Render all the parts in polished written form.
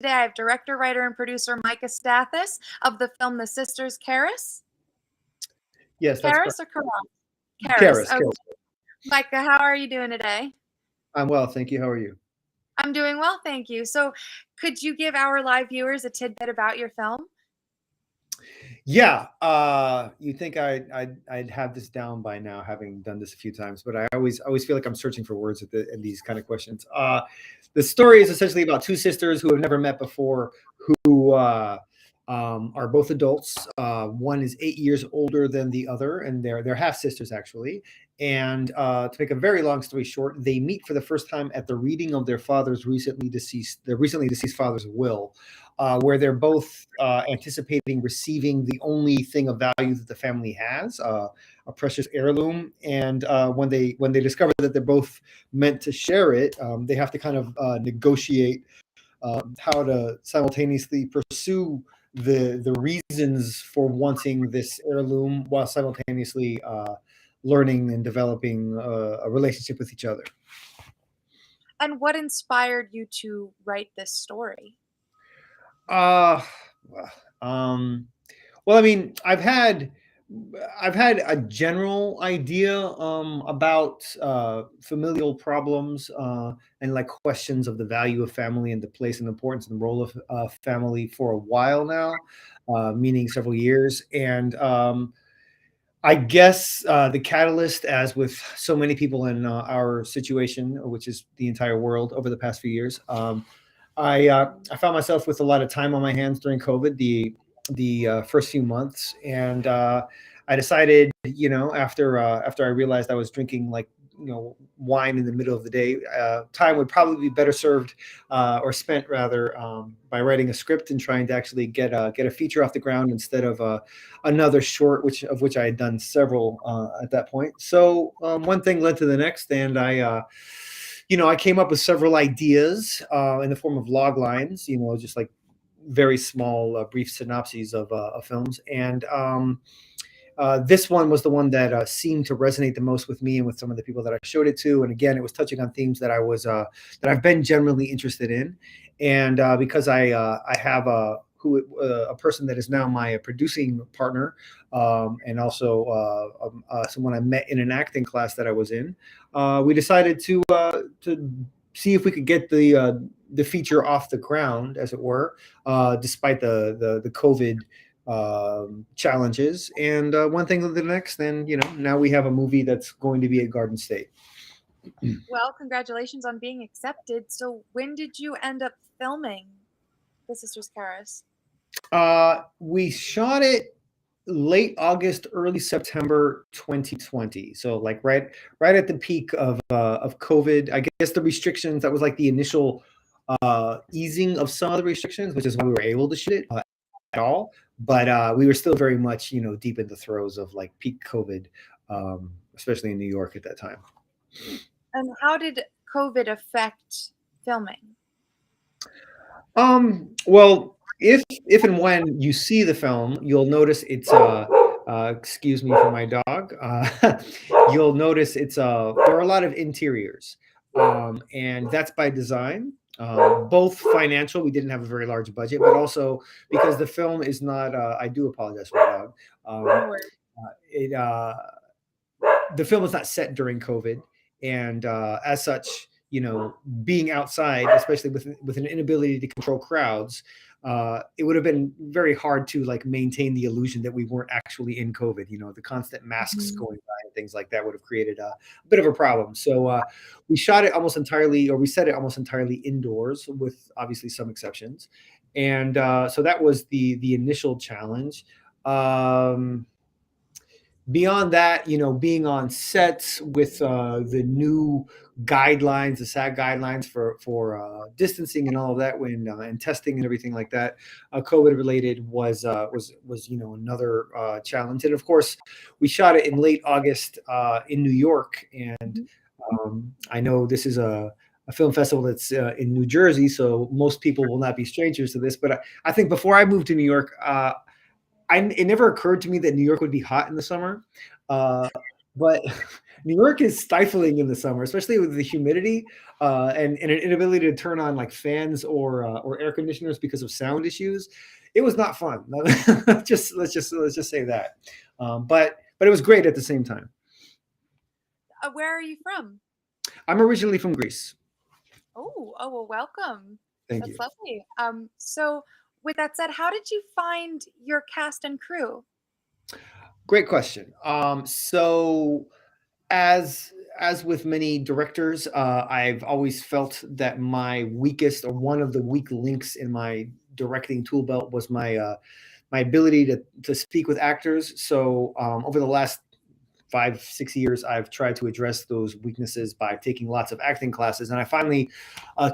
Today I have director, writer, and producer Micah Stathis of the film The Sisters. Karras? Yes, that's correct. Karras or Karras? Karras. Okay. Micah, how are you doing today? I'm well, thank you. How are you? I'm doing well, thank you. So could you give our live viewers a tidbit about your film? Yeah, you'd think I'd have this down by now, having done this a few times, but I always feel like I'm searching for words at these kind of questions. The story is essentially about two sisters who have never met before, who are both adults. One is 8 years older than the other, and they're half sisters actually. And to make a very long story short, they meet for the first time at the reading of their recently deceased father's will. Where they're both anticipating receiving the only thing of value that the family has, a precious heirloom. And when they discover that they're both meant to share it, they have to kind of negotiate how to simultaneously pursue the reasons for wanting this heirloom while simultaneously learning and developing a relationship with each other. And what inspired you to write this story? Uh, well, I mean, I've had a general idea about familial problems and like questions of the value of family and the place and importance and role of family for a while now, meaning several years. And I guess the catalyst, as with so many people in our situation, which is the entire world over the past few years, I found myself with a lot of time on my hands during COVID, the first few months, and I decided, after I realized I was drinking like wine in the middle of the day, time would probably be better served or spent rather by writing a script and trying to actually get a feature off the ground instead of another short, of which I had done several at that point. So one thing led to the next, and I came up with several ideas in the form of log lines, just like very small, brief synopses of films. And this one was the one that seemed to resonate the most with me and with some of the people that I showed it to. And again, it was touching on themes that that I've been generally interested in. And because I have a person that is now my producing partner, and also someone I met in an acting class that I was in, we decided to see if we could get the feature off the ground, as it were, despite the COVID challenges. And one thing to the next, then now we have a movie that's going to be at Garden State. Well, congratulations on being accepted. So when did you end up filming The Sisters Karras? We shot it late August, early September 2020. So like right at the peak of COVID. I guess the restrictions, that was like the initial easing of some of the restrictions, which is why we were able to shoot it at all. But we were still very much deep in the throes of like peak COVID, especially in New York at that time. And how did COVID affect filming? Well, if and when you see the film, you'll notice it's excuse me for my dog. You'll notice there are a lot of interiors, and that's by design. Both financial, we didn't have a very large budget, but also because the film is not. I do apologize for my dog. It The film is not set during COVID, and as such, being outside, especially with an inability to control crowds, it would have been very hard to like maintain the illusion that we weren't actually in COVID. The constant masks going by and things like that would have created a bit of a problem. So we shot it almost entirely, or we set it almost entirely indoors, with obviously some exceptions. And so that was the initial challenge. Beyond that, being on sets with the new guidelines, the SAG guidelines for distancing and all of that, and testing and everything like that, COVID related was another challenge. And of course, we shot it in late August in New York, and I know this is a film festival that's in New Jersey, so most people will not be strangers to this. But I think before I moved to New York, it never occurred to me that New York would be hot in the summer, but New York is stifling in the summer, especially with the humidity and an inability to turn on like fans or air conditioners because of sound issues. It was not fun. Just let's just say that. But it was great at the same time. Where are you from? I'm originally from Greece. Oh, well, welcome. Thank That's you. lovely. So with that said, how did you find your cast and crew? Great question. So as with many directors, I've always felt that my weakest or one of the weak links in my directing tool belt was my ability to speak with actors. So over the last 5 6 years, I've tried to address those weaknesses by taking lots of acting classes, and I finally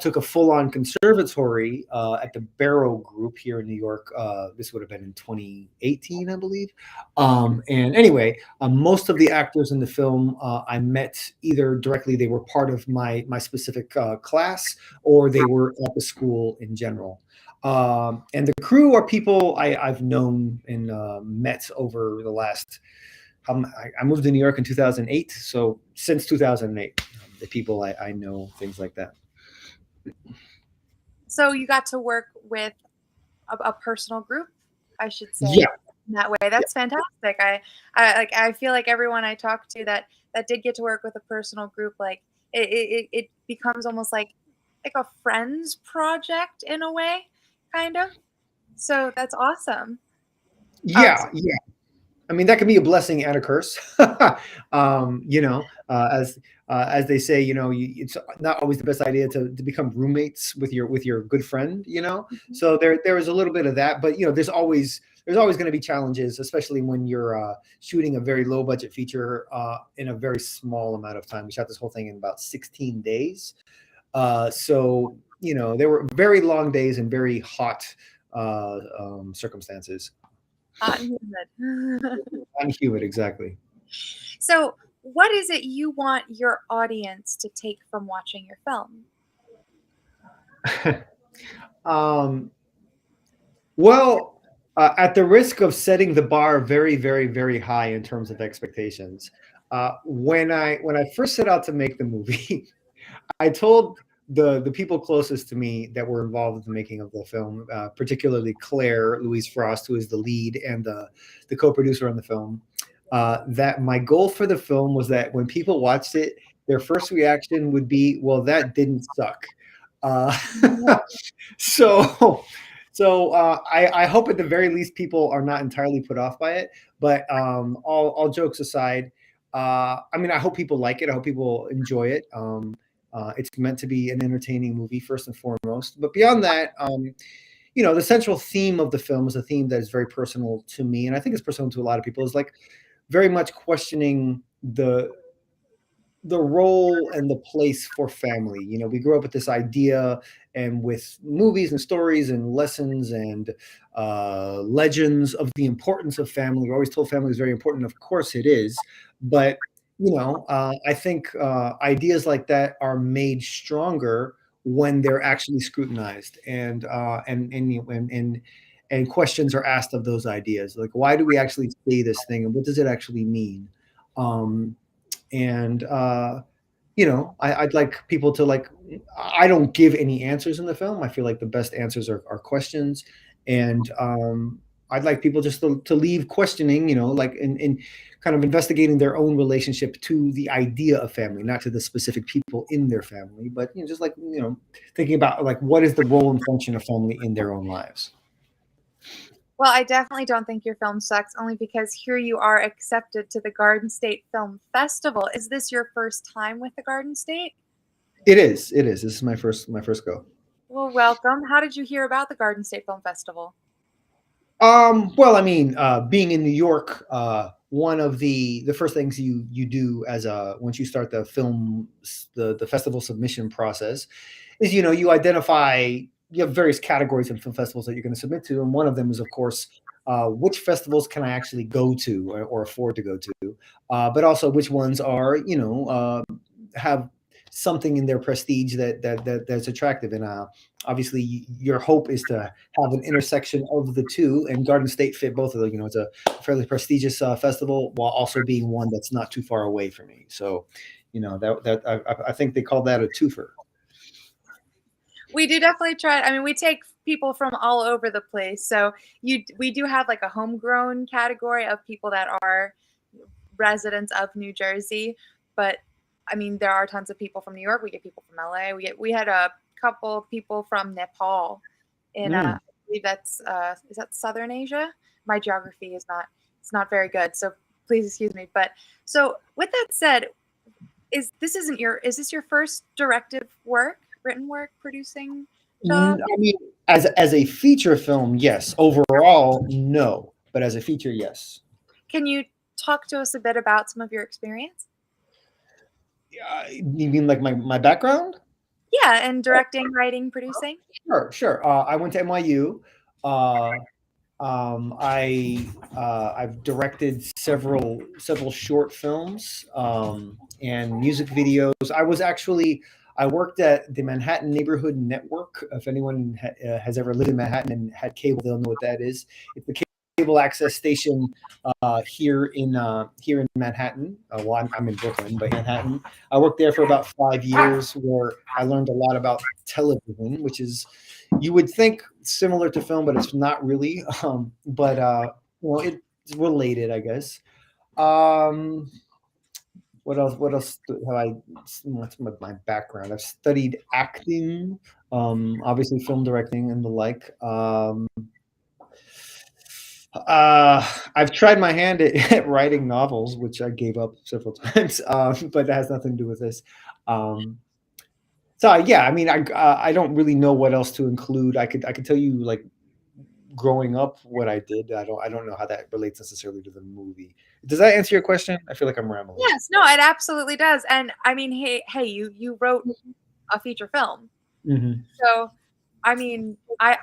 took a full-on conservatory at the Barrow Group here in New York. This would have been in 2018, I believe. And anyway, most of the actors in the film I met either directly; they were part of my specific class, or they were at the school in general. And the crew are people I've known and met over the last I moved to New York in 2008. So since 2008, the people I know, things like that. So you got to work with a personal group, I should say, Yeah. in that way. That's fantastic. I feel like everyone I talk to that did get to work with a personal group, like it becomes almost like a friends project in a way, kind of. So that's awesome. Yeah. Yeah. I mean, that can be a blessing and a curse. You know, as they say, it's not always the best idea to become roommates with your good friend. Mhm. So there is a little bit of that, but there's always going to be challenges, especially when you're shooting a very low budget feature in a very small amount of time. We shot this whole thing in about 16 days. So there were very long days and very hot circumstances. Hot and humid. Unhumid, exactly. So, what is it you want your audience to take from watching your film? um, well, at the risk of setting the bar very, very, very high in terms of expectations, when I first set out to make the movie, I told the people closest to me that were involved in the making of the film, particularly Claire Louise Frost, who is the lead and the co-producer on the film, that my goal for the film was that when people watched it, their first reaction would be, "Well, that didn't suck." Uh, so I hope at the very least people are not entirely put off by it. But all jokes aside, I mean, I hope people like it. I hope people enjoy it. It's meant to be an entertaining movie first and foremost. But beyond that, the central theme of the film is a theme that is very personal to me, and I think it's personal to a lot of people. Is like very much questioning the role and the place for family. We grew up with this idea and with movies and stories and lessons and legends of the importance of family. We're always told family is very important. Of course it is. But, I think ideas like that are made stronger when they're actually scrutinized and questions are asked of those ideas. Like, why do we actually say this thing and what does it actually mean? Um, and I'd like people to like. I don't give any answers in the film. I feel like the best answers are questions, and I'd like people just to leave questioning, like in kind of investigating their own relationship to the idea of family, not to the specific people in their family, but just like thinking about like what is the role and function of family in their own lives. Well, I definitely don't think your film sucks, only because here you are accepted to the Garden State Film Festival. Is this your first time with the Garden State? It is. It is. This is my first go. Well, welcome. How did you hear about the Garden State Film Festival? Well, I mean, being in New York, one of the first things you do as a once you start the film the festival submission process is you identify you have various categories in film festivals that you're going to submit to, and one of them is of course which festivals can I actually go to or afford to go to, but also which ones are have something in their prestige that's attractive. And obviously, your hope is to have an intersection of the two, and Garden State fit both of those. It's a fairly prestigious festival while also being one that's not too far away from me. So, I think they call that a twofer. We do definitely try. I mean, we take people from all over the place. So we do have like a homegrown category of people that are residents of New Jersey, but I mean, there are tons of people from New York. We get people from LA. We had a couple of people from Nepal in I believe that's is that Southern Asia? My geography is not it's not very good, so please excuse me. But so with that said, is this your first directive work, written work, producing job? I mean, as a feature film, yes. Overall, no. But as a feature, yes. Can you talk to us a bit about some of your experience? You mean like my background? Yeah, and directing, writing, producing. Sure. I went to NYU. I've directed several short films and music videos. I worked at the Manhattan Neighborhood Network. If anyone has ever lived in Manhattan and had cable, they'll know what that is. It's the cable access station here in Manhattan. Well, I'm in Brooklyn, but Manhattan. I worked there for about 5 years, where I learned a lot about television, which is, you would think, similar to film, but it's not really. But it's related, I guess. What else? What else have I? What's my background? I've studied acting, obviously film directing and the like. I've tried my hand at writing novels, which I gave up several times, but that has nothing to do with this. So yeah, I mean, I don't really know what else to include. I could tell you, like, growing up what I did. I don't know how that relates necessarily to the movie. Does that answer your question? I feel like I'm rambling. Yes, no, it absolutely does. And I mean, hey, you wrote a feature film. Hmm. So, I mean, I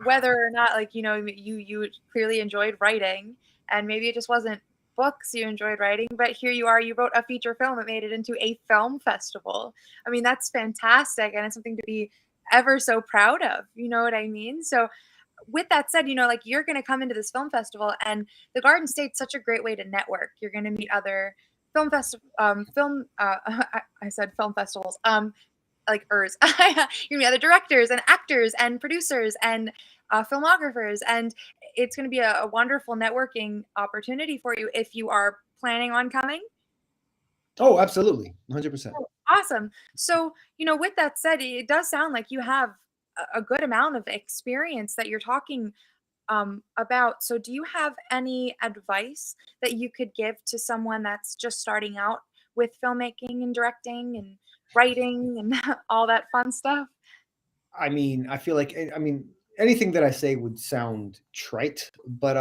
whether or not, like, you clearly enjoyed writing, and maybe it just wasn't books you enjoyed writing, but here you are, you wrote a feature film that made it into a film festival. I mean, that's fantastic, and it's something to be ever so proud of. You know what I mean? So with that said, like, you're going to come into this film festival, and the Garden State's such a great way to network. You're going to meet other I said film festivals, like ers. You're going to meet other directors and actors and producers and filmographers, and it's going to be a wonderful networking opportunity for you if you are planning on coming. Oh, absolutely, 100%. Oh, awesome. So, with that said, it does sound like you have a good amount of experience that you're talking about. So, do you have any advice that you could give to someone that's just starting out with filmmaking and directing and writing and all that fun stuff? I mean, I feel like, anything that I say would sound trite, but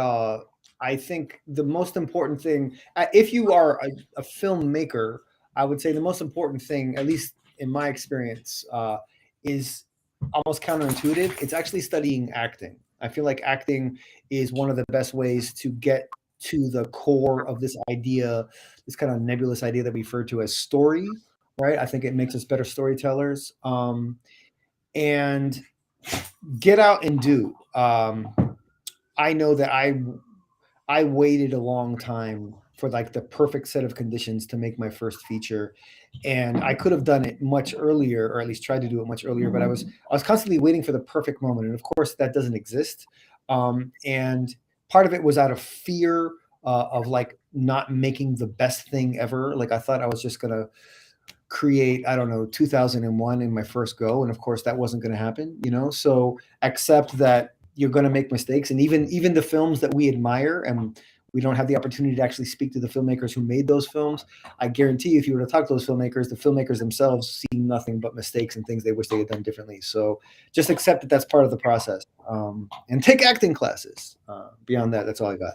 I think the most important thing, if you are a filmmaker, I would say the most important thing, at least in my experience, is almost counterintuitive. It's actually studying acting. I feel like acting is one of the best ways to get to the core of this idea, this kind of nebulous idea that we refer to as story, right? I think it makes us better storytellers. And get out and do. I know that I waited a long time for, like, the perfect set of conditions to make my first feature, and I could have done it much earlier, or at least tried to do it much earlier. But I was constantly waiting for the perfect moment, and of course that doesn't exist. And part of it was out of fear of, like, not making the best thing ever. Like, I thought I was just gonna create, I don't know, 2001 in my first go, and of course that wasn't going to happen. So accept that you're going to make mistakes, and even the films that we admire, and we don't have the opportunity to actually speak to the filmmakers who made those films. I guarantee you, if you were to talk to those filmmakers, the filmmakers themselves see nothing but mistakes and things they wish they had done differently. So just accept that that's part of the process, and take acting classes. Beyond that, that's all I got.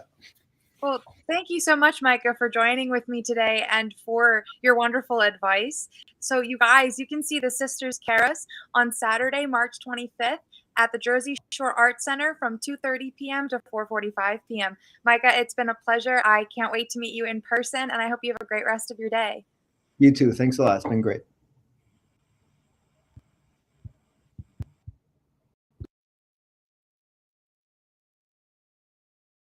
Well, thank you so much, Micah, for joining with me today and for your wonderful advice. So, you guys, you can see the Sisters Karras on Saturday, March 25th at the Jersey Shore Arts Center from 2:30 p.m. to 4:45 p.m. Micah, it's been a pleasure. I can't wait to meet you in person, and I hope you have a great rest of your day. You too. Thanks a lot. It's been great.